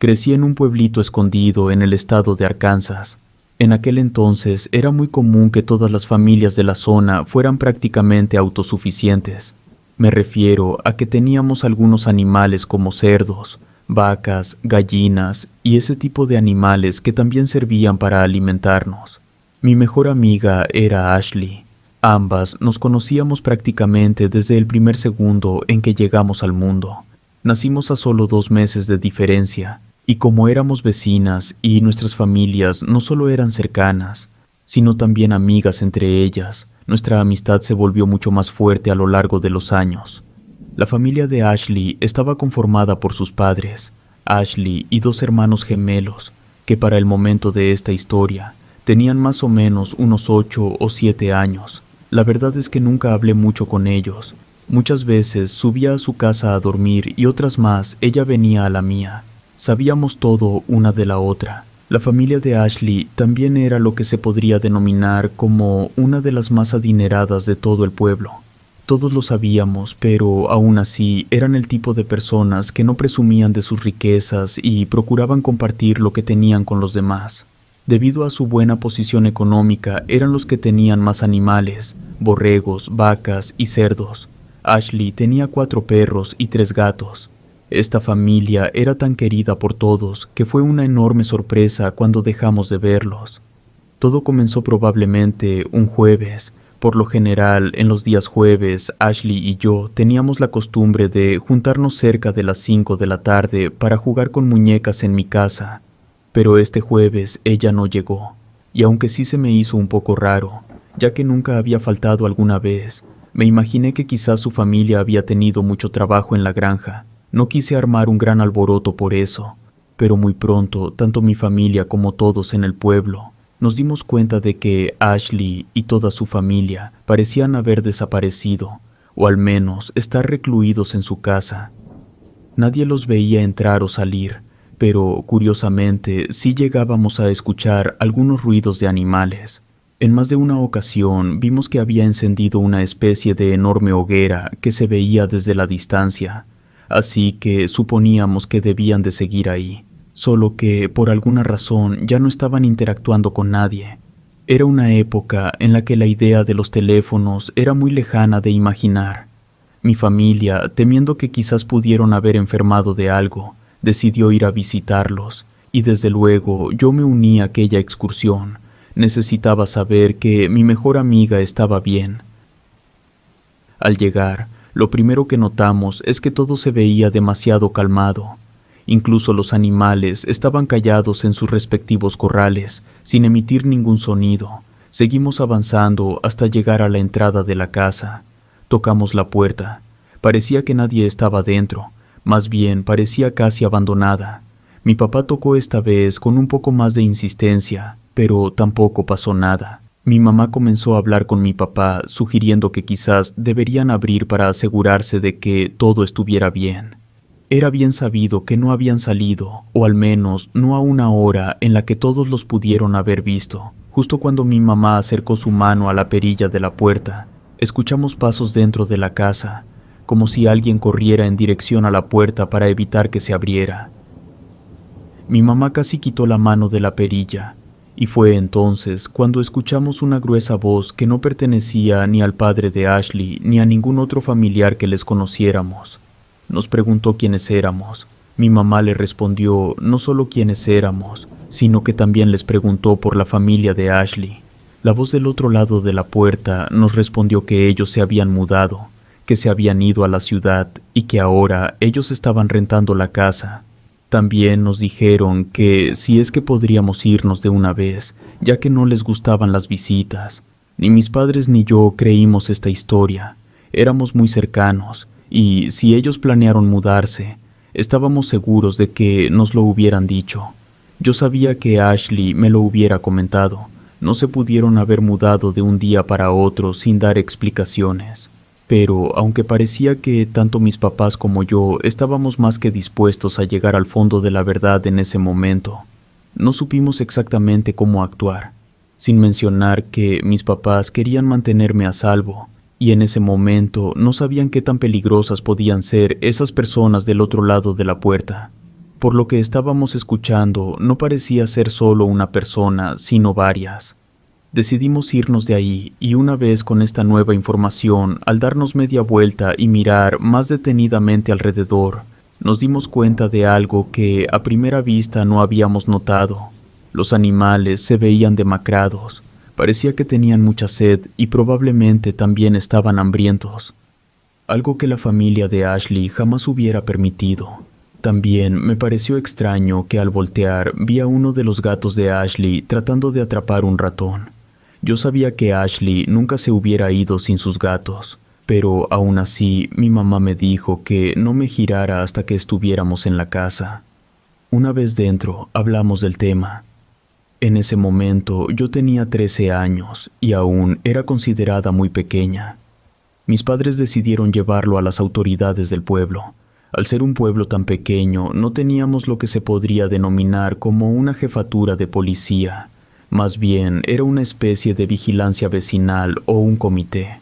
Crecí en un pueblito escondido en el estado de Arkansas. En aquel entonces era muy común que todas las familias de la zona fueran prácticamente autosuficientes. Me refiero a que teníamos algunos animales como cerdos, vacas, gallinas y ese tipo de animales que también servían para alimentarnos. Mi mejor amiga era Ashley. Ambas nos conocíamos prácticamente desde el primer segundo en que llegamos al mundo. Nacimos a solo 2 meses de diferencia, y como éramos vecinas y nuestras familias no solo eran cercanas, sino también amigas entre ellas, nuestra amistad se volvió mucho más fuerte a lo largo de los años. La familia de Ashley estaba conformada por sus padres, Ashley y 2 hermanos gemelos, que para el momento de esta historia tenían más o menos unos 8 o 7 años. La verdad es que nunca hablé mucho con ellos. Muchas veces subía a su casa a dormir y otras más ella venía a la mía. Sabíamos todo una de la otra. La familia de Ashley también era lo que se podría denominar como una de las más adineradas de todo el pueblo. Todos lo sabíamos, pero aún así eran el tipo de personas que no presumían de sus riquezas y procuraban compartir lo que tenían con los demás. Debido a su buena posición económica, eran los que tenían más animales, borregos, vacas y cerdos. Ashley tenía 4 perros y 3 gatos. Esta familia era tan querida por todos que fue una enorme sorpresa cuando dejamos de verlos. Todo comenzó probablemente un jueves. Por lo general, en los días jueves, Ashley y yo teníamos la costumbre de juntarnos cerca de las 5 de la tarde para jugar con muñecas en mi casa. Pero este jueves ella no llegó, y aunque sí se me hizo un poco raro, ya que nunca había faltado alguna vez, me imaginé que quizás su familia había tenido mucho trabajo en la granja. No quise armar un gran alboroto por eso, pero muy pronto, tanto mi familia como todos en el pueblo, nos dimos cuenta de que Ashley y toda su familia parecían haber desaparecido, o al menos estar recluidos en su casa. Nadie los veía entrar o salir, pero curiosamente sí llegábamos a escuchar algunos ruidos de animales. En más de una ocasión vimos que había encendido una especie de enorme hoguera que se veía desde la distancia, así que suponíamos que debían de seguir ahí, solo que por alguna razón ya no estaban interactuando con nadie. Era una época en la que la idea de los teléfonos era muy lejana de imaginar. Mi familia, temiendo que quizás pudieron haber enfermado de algo, decidió ir a visitarlos, y desde luego yo me uní a aquella excursión. Necesitaba saber que mi mejor amiga estaba bien. Al llegar, lo primero que notamos es que todo se veía demasiado calmado. Incluso los animales estaban callados en sus respectivos corrales, sin emitir ningún sonido. Seguimos avanzando hasta llegar a la entrada de la casa. Tocamos la puerta. Parecía que nadie estaba dentro. Más bien parecía casi abandonada. Mi papá tocó esta vez con un poco más de insistencia, pero tampoco pasó nada. Mi mamá comenzó a hablar con mi papá, sugiriendo que quizás deberían abrir para asegurarse de que todo estuviera bien. Era bien sabido que no habían salido, o al menos no a una hora en la que todos los pudieron haber visto. Justo cuando mi mamá acercó su mano a la perilla de la puerta, escuchamos pasos dentro de la casa, como si alguien corriera en dirección a la puerta para evitar que se abriera. Mi mamá casi quitó la mano de la perilla, y fue entonces cuando escuchamos una gruesa voz que no pertenecía ni al padre de Ashley ni a ningún otro familiar que les conociéramos. Nos preguntó quiénes éramos. Mi mamá le respondió no solo quiénes éramos, sino que también les preguntó por la familia de Ashley. La voz del otro lado de la puerta nos respondió que ellos se habían mudado, que se habían ido a la ciudad y que ahora ellos estaban rentando la casa. También nos dijeron que si es que podríamos irnos de una vez, ya que no les gustaban las visitas. Ni mis padres ni yo creímos esta historia. Éramos muy cercanos, y si ellos planearon mudarse, estábamos seguros de que nos lo hubieran dicho. Yo sabía que Ashley me lo hubiera comentado. No se pudieron haber mudado de un día para otro sin dar explicaciones. Pero, aunque parecía que tanto mis papás como yo estábamos más que dispuestos a llegar al fondo de la verdad en ese momento, no supimos exactamente cómo actuar, sin mencionar que mis papás querían mantenerme a salvo, y en ese momento no sabían qué tan peligrosas podían ser esas personas del otro lado de la puerta. Por lo que estábamos escuchando, no parecía ser solo una persona, sino varias. Decidimos irnos de ahí y una vez con esta nueva información, al darnos media vuelta y mirar más detenidamente alrededor, nos dimos cuenta de algo que a primera vista no habíamos notado. Los animales se veían demacrados, parecía que tenían mucha sed y probablemente también estaban hambrientos, algo que la familia de Ashley jamás hubiera permitido. También me pareció extraño que al voltear vi a uno de los gatos de Ashley tratando de atrapar un ratón. Yo sabía que Ashley nunca se hubiera ido sin sus gatos, pero aún así mi mamá me dijo que no me girara hasta que estuviéramos en la casa. Una vez dentro, hablamos del tema. En ese momento yo tenía 13 años y aún era considerada muy pequeña. Mis padres decidieron llevarlo a las autoridades del pueblo. Al ser un pueblo tan pequeño, no teníamos lo que se podría denominar como una jefatura de policía. Más bien, era una especie de vigilancia vecinal o un comité.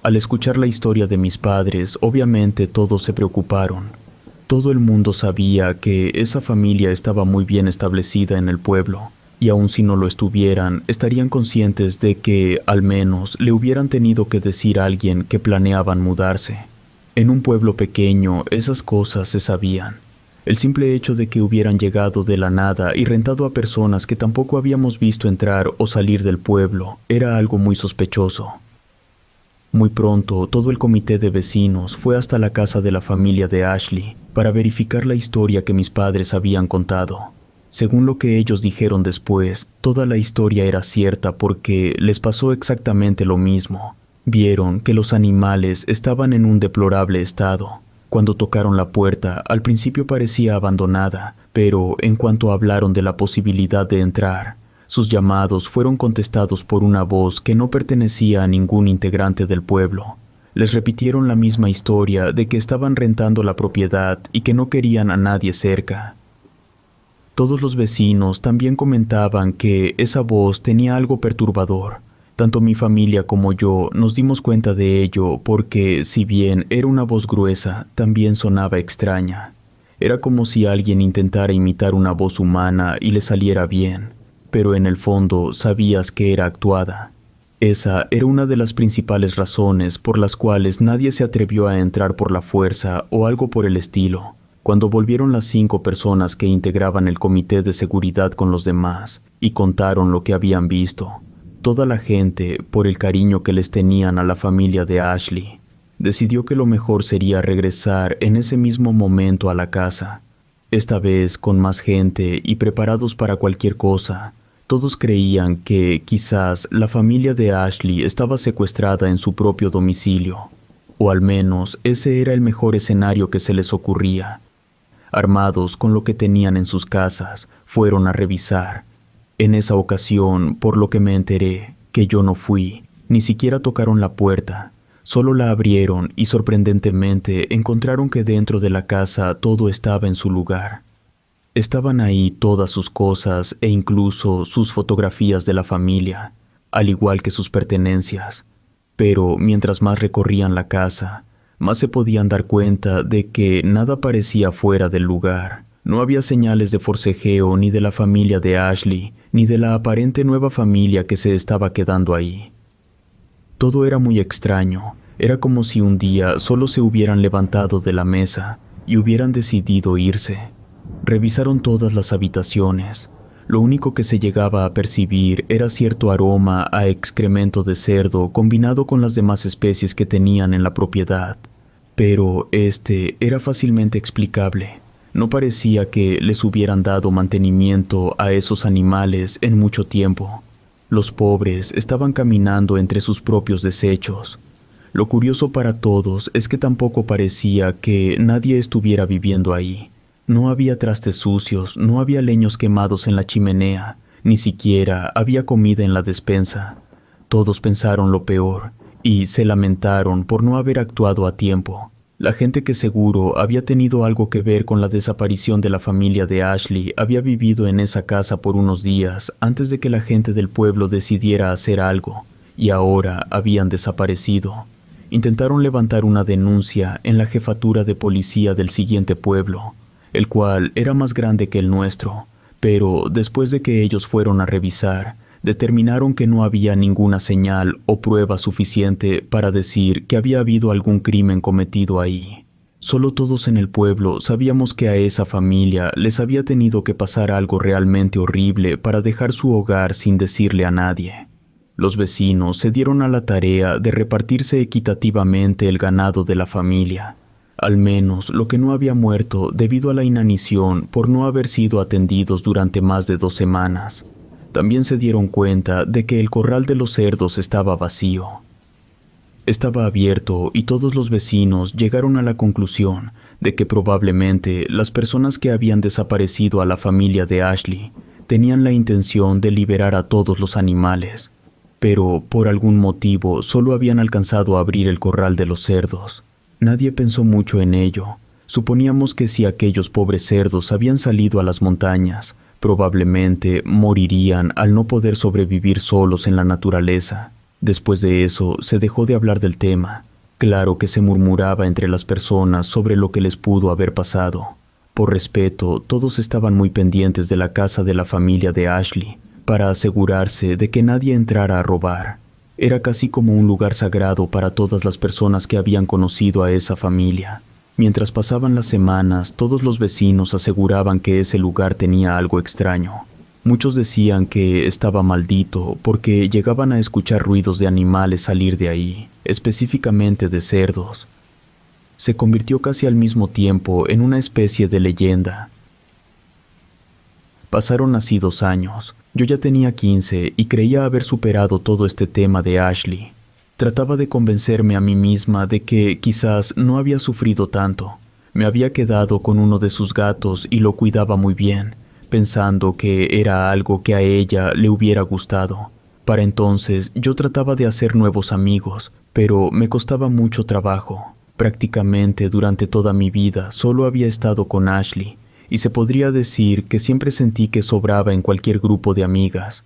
Al escuchar la historia de mis padres, obviamente todos se preocuparon. Todo el mundo sabía que esa familia estaba muy bien establecida en el pueblo, y aun si no lo estuvieran, estarían conscientes de que, al menos, le hubieran tenido que decir a alguien que planeaban mudarse. En un pueblo pequeño, esas cosas se sabían. El simple hecho de que hubieran llegado de la nada y rentado a personas que tampoco habíamos visto entrar o salir del pueblo era algo muy sospechoso. Muy pronto, todo el comité de vecinos fue hasta la casa de la familia de Ashley para verificar la historia que mis padres habían contado. Según lo que ellos dijeron después, toda la historia era cierta porque les pasó exactamente lo mismo. Vieron que los animales estaban en un deplorable estado. Cuando tocaron la puerta, al principio parecía abandonada, pero en cuanto hablaron de la posibilidad de entrar, sus llamados fueron contestados por una voz que no pertenecía a ningún integrante del pueblo. Les repitieron la misma historia de que estaban rentando la propiedad y que no querían a nadie cerca. Todos los vecinos también comentaban que esa voz tenía algo perturbador. Tanto mi familia como yo nos dimos cuenta de ello porque, si bien era una voz gruesa, también sonaba extraña. Era como si alguien intentara imitar una voz humana y le saliera bien, pero en el fondo sabías que era actuada. Esa era una de las principales razones por las cuales nadie se atrevió a entrar por la fuerza o algo por el estilo. Cuando volvieron las 5 personas que integraban el comité de seguridad con los demás y contaron lo que habían visto, toda la gente, por el cariño que les tenían a la familia de Ashley, decidió que lo mejor sería regresar en ese mismo momento a la casa. Esta vez con más gente y preparados para cualquier cosa. Todos creían que quizás la familia de Ashley estaba secuestrada en su propio domicilio, o al menos ese era el mejor escenario que se les ocurría. Armados con lo que tenían en sus casas, fueron a revisar. En esa ocasión, por lo que me enteré, que yo no fui, ni siquiera tocaron la puerta, solo la abrieron y sorprendentemente encontraron que dentro de la casa todo estaba en su lugar. Estaban ahí todas sus cosas e incluso sus fotografías de la familia, al igual que sus pertenencias. Pero mientras más recorrían la casa, más se podían dar cuenta de que nada parecía fuera del lugar. No había señales de forcejeo ni de la familia de Ashley, ni de la aparente nueva familia que se estaba quedando ahí. Todo era muy extraño. Era como si un día solo se hubieran levantado de la mesa y hubieran decidido irse. Revisaron todas las habitaciones. Lo único que se llegaba a percibir era cierto aroma a excremento de cerdo combinado con las demás especies que tenían en la propiedad. Pero este era fácilmente explicable. No parecía que les hubieran dado mantenimiento a esos animales en mucho tiempo. Los pobres estaban caminando entre sus propios desechos. Lo curioso para todos es que tampoco parecía que nadie estuviera viviendo ahí. No había trastes sucios, no había leños quemados en la chimenea, ni siquiera había comida en la despensa. Todos pensaron lo peor y se lamentaron por no haber actuado a tiempo. La gente que seguro había tenido algo que ver con la desaparición de la familia de Ashley había vivido en esa casa por unos días antes de que la gente del pueblo decidiera hacer algo, y ahora habían desaparecido. Intentaron levantar una denuncia en la jefatura de policía del siguiente pueblo. el cual era más grande que el nuestro, pero después de que ellos fueron a revisar, determinaron que no había ninguna señal o prueba suficiente para decir que había habido algún crimen cometido ahí. Solo todos en el pueblo sabíamos que a esa familia les había tenido que pasar algo realmente horrible para dejar su hogar sin decirle a nadie. Los vecinos se dieron a la tarea de repartirse equitativamente el ganado de la familia, al menos lo que no había muerto debido a la inanición por no haber sido atendidos durante más de 2 semanas. También se dieron cuenta de que el corral de los cerdos estaba vacío. Estaba abierto y todos los vecinos llegaron a la conclusión de que probablemente las personas que habían desaparecido a la familia de Ashley tenían la intención de liberar a todos los animales, pero por algún motivo solo habían alcanzado a abrir el corral de los cerdos. Nadie pensó mucho en ello. Suponíamos que si aquellos pobres cerdos habían salido a las montañas, probablemente morirían al no poder sobrevivir solos en la naturaleza. Después de eso, se dejó de hablar del tema. Claro que se murmuraba entre las personas sobre lo que les pudo haber pasado. Por respeto, todos estaban muy pendientes de la casa de la familia de Ashley, para asegurarse de que nadie entrara a robar. Era casi como un lugar sagrado para todas las personas que habían conocido a esa familia. Mientras pasaban las semanas, todos los vecinos aseguraban que ese lugar tenía algo extraño. Muchos decían que estaba maldito porque llegaban a escuchar ruidos de animales salir de ahí, específicamente de cerdos. Se convirtió casi al mismo tiempo en una especie de leyenda. Pasaron así 2 años. Yo ya tenía 15 y creía haber superado todo este tema de Ashley. Trataba de convencerme a mí misma de que quizás no había sufrido tanto. Me había quedado con uno de sus gatos y lo cuidaba muy bien, pensando que era algo que a ella le hubiera gustado. Para entonces yo trataba de hacer nuevos amigos, pero me costaba mucho trabajo. Prácticamente durante toda mi vida solo había estado con Ashley, y se podría decir que siempre sentí que sobraba en cualquier grupo de amigas.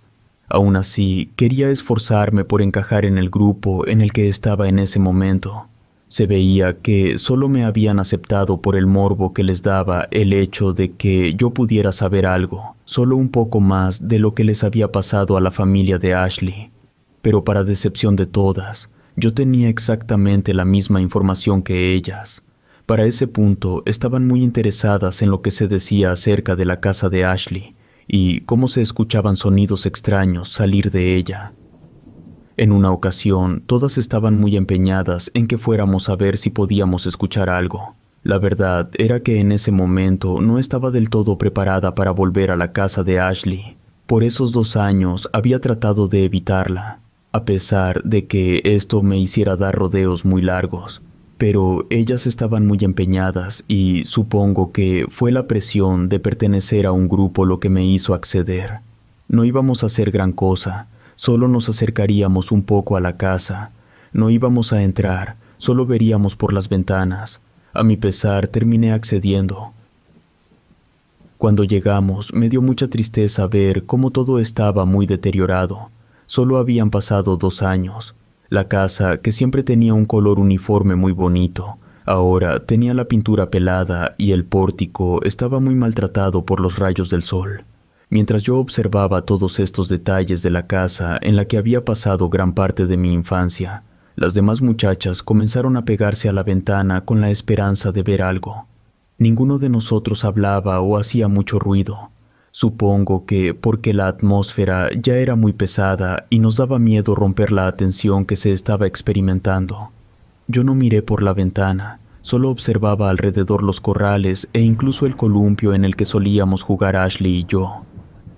Aún así, quería esforzarme por encajar en el grupo en el que estaba en ese momento. Se veía que solo me habían aceptado por el morbo que les daba el hecho de que yo pudiera saber algo, solo un poco más de lo que les había pasado a la familia de Ashley. Pero para decepción de todas, yo tenía exactamente la misma información que ellas. Para ese punto, estaban muy interesadas en lo que se decía acerca de la casa de Ashley y cómo se escuchaban sonidos extraños salir de ella. En una ocasión, todas estaban muy empeñadas en que fuéramos a ver si podíamos escuchar algo. La verdad era que en ese momento no estaba del todo preparada para volver a la casa de Ashley. Por esos 2 años había tratado de evitarla, a pesar de que esto me hiciera dar rodeos muy largos. Pero ellas estaban muy empeñadas y supongo que fue la presión de pertenecer a un grupo lo que me hizo acceder. No íbamos a hacer gran cosa, solo nos acercaríamos un poco a la casa. No íbamos a entrar, solo veríamos por las ventanas. A mi pesar terminé accediendo. Cuando llegamos me dio mucha tristeza ver cómo todo estaba muy deteriorado. Solo habían pasado 2 años. La casa, que siempre tenía un color uniforme muy bonito, ahora tenía la pintura pelada y el pórtico estaba muy maltratado por los rayos del sol. Mientras yo observaba todos estos detalles de la casa en la que había pasado gran parte de mi infancia, las demás muchachas comenzaron a pegarse a la ventana con la esperanza de ver algo. Ninguno de nosotros hablaba o hacía mucho ruido. Supongo que porque la atmósfera ya era muy pesada y nos daba miedo romper la atención que se estaba experimentando. Yo no miré por la ventana, solo observaba alrededor los corrales e incluso el columpio en el que solíamos jugar Ashley y yo.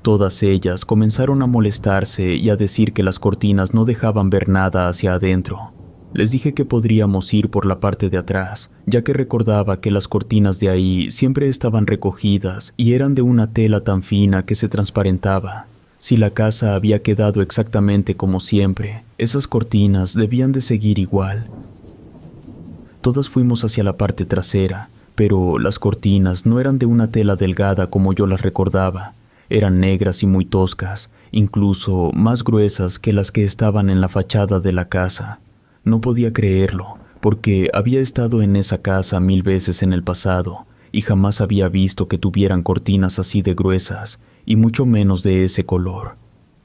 Todas ellas comenzaron a molestarse y a decir que las cortinas no dejaban ver nada hacia adentro. Les dije que podríamos ir por la parte de atrás, ya que recordaba que las cortinas de ahí siempre estaban recogidas y eran de una tela tan fina que se transparentaba. Si la casa había quedado exactamente como siempre, esas cortinas debían de seguir igual. Todas fuimos hacia la parte trasera, pero las cortinas no eran de una tela delgada como yo las recordaba. Eran negras y muy toscas, incluso más gruesas que las que estaban en la fachada de la casa. No podía creerlo, porque había estado en esa casa 1000 veces en el pasado, y jamás había visto que tuvieran cortinas así de gruesas, y mucho menos de ese color.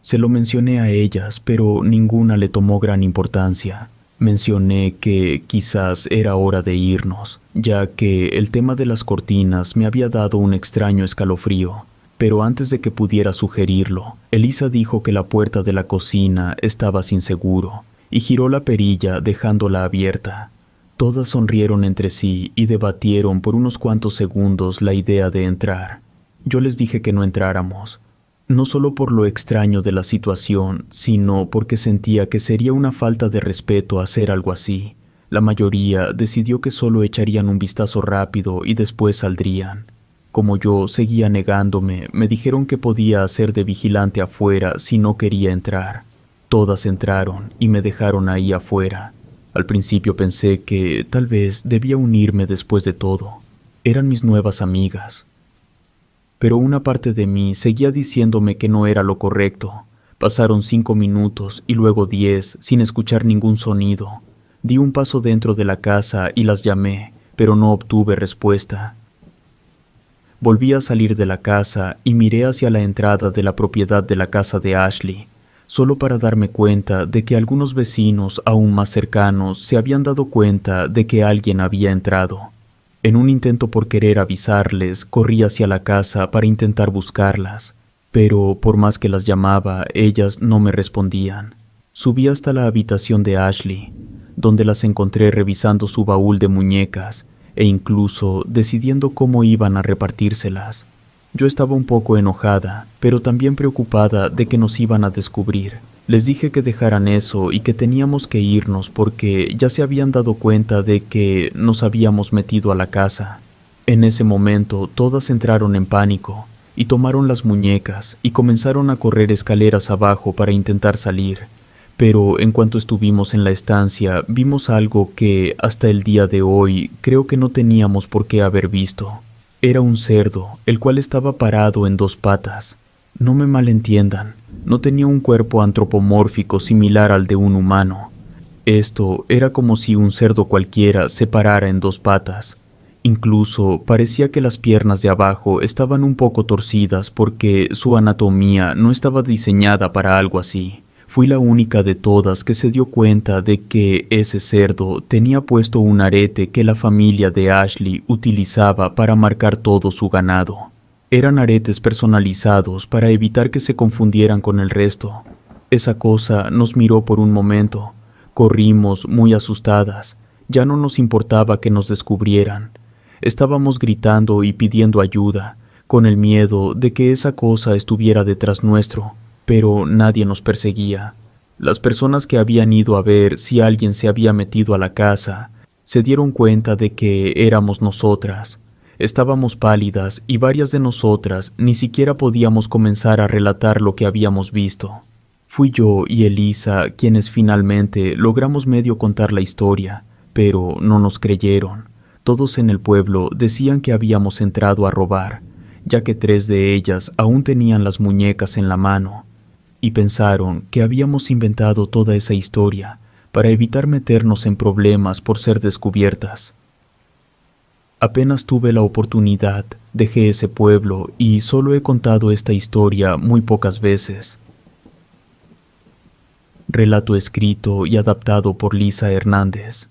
Se lo mencioné a ellas, pero ninguna le tomó gran importancia. Mencioné que quizás era hora de irnos, ya que el tema de las cortinas me había dado un extraño escalofrío. Pero antes de que pudiera sugerirlo, Elisa dijo que la puerta de la cocina estaba sin seguro, y giró la perilla dejándola abierta. Todas sonrieron entre sí y debatieron por unos cuantos segundos la idea de entrar. Yo les dije que no entráramos, no solo por lo extraño de la situación, sino porque sentía que sería una falta de respeto hacer algo así. La mayoría decidió que solo echarían un vistazo rápido y después saldrían. Como yo seguía negándome, me dijeron que podía hacer de vigilante afuera si no quería entrar. Todas entraron y me dejaron ahí afuera. Al principio pensé que tal vez debía unirme después de todo. Eran mis nuevas amigas. Pero una parte de mí seguía diciéndome que no era lo correcto. Pasaron 5 minutos y luego 10 sin escuchar ningún sonido. Di un paso dentro de la casa y las llamé, pero no obtuve respuesta. Volví a salir de la casa y miré hacia la entrada de la propiedad de la casa de Ashley, solo para darme cuenta de que algunos vecinos aún más cercanos se habían dado cuenta de que alguien había entrado. En un intento por querer avisarles, corrí hacia la casa para intentar buscarlas, pero por más que las llamaba, ellas no me respondían. Subí hasta la habitación de Ashley, donde las encontré revisando su baúl de muñecas e incluso decidiendo cómo iban a repartírselas. Yo estaba un poco enojada, pero también preocupada de que nos iban a descubrir. Les dije que dejaran eso y que teníamos que irnos porque ya se habían dado cuenta de que nos habíamos metido a la casa. En ese momento todas entraron en pánico y tomaron las muñecas y comenzaron a correr escaleras abajo para intentar salir. Pero en cuanto estuvimos en la estancia, vimos algo que hasta el día de hoy creo que no teníamos por qué haber visto. Era un cerdo, el cual estaba parado en 2 patas. No me malentiendan, no tenía un cuerpo antropomórfico similar al de un humano. Esto era como si un cerdo cualquiera se parara en 2 patas. Incluso parecía que las piernas de abajo estaban un poco torcidas porque su anatomía no estaba diseñada para algo así. Fui la única de todas que se dio cuenta de que ese cerdo tenía puesto un arete que la familia de Ashley utilizaba para marcar todo su ganado. Eran aretes personalizados para evitar que se confundieran con el resto. Esa cosa nos miró por un momento. Corrimos muy asustadas. Ya no nos importaba que nos descubrieran. Estábamos gritando y pidiendo ayuda, con el miedo de que esa cosa estuviera detrás nuestro, pero nadie nos perseguía. Las personas que habían ido a ver si alguien se había metido a la casa se dieron cuenta de que éramos nosotras. Estábamos pálidas y varias de nosotras ni siquiera podíamos comenzar a relatar lo que habíamos visto. Fui yo y Elisa quienes finalmente logramos medio contar la historia, pero no nos creyeron. Todos en el pueblo decían que habíamos entrado a robar, ya que 3 de ellas aún tenían las muñecas en la mano, y pensaron que habíamos inventado toda esa historia para evitar meternos en problemas por ser descubiertas. Apenas tuve la oportunidad, dejé ese pueblo y solo he contado esta historia muy pocas veces. Relato escrito y adaptado por Lisa Hernández.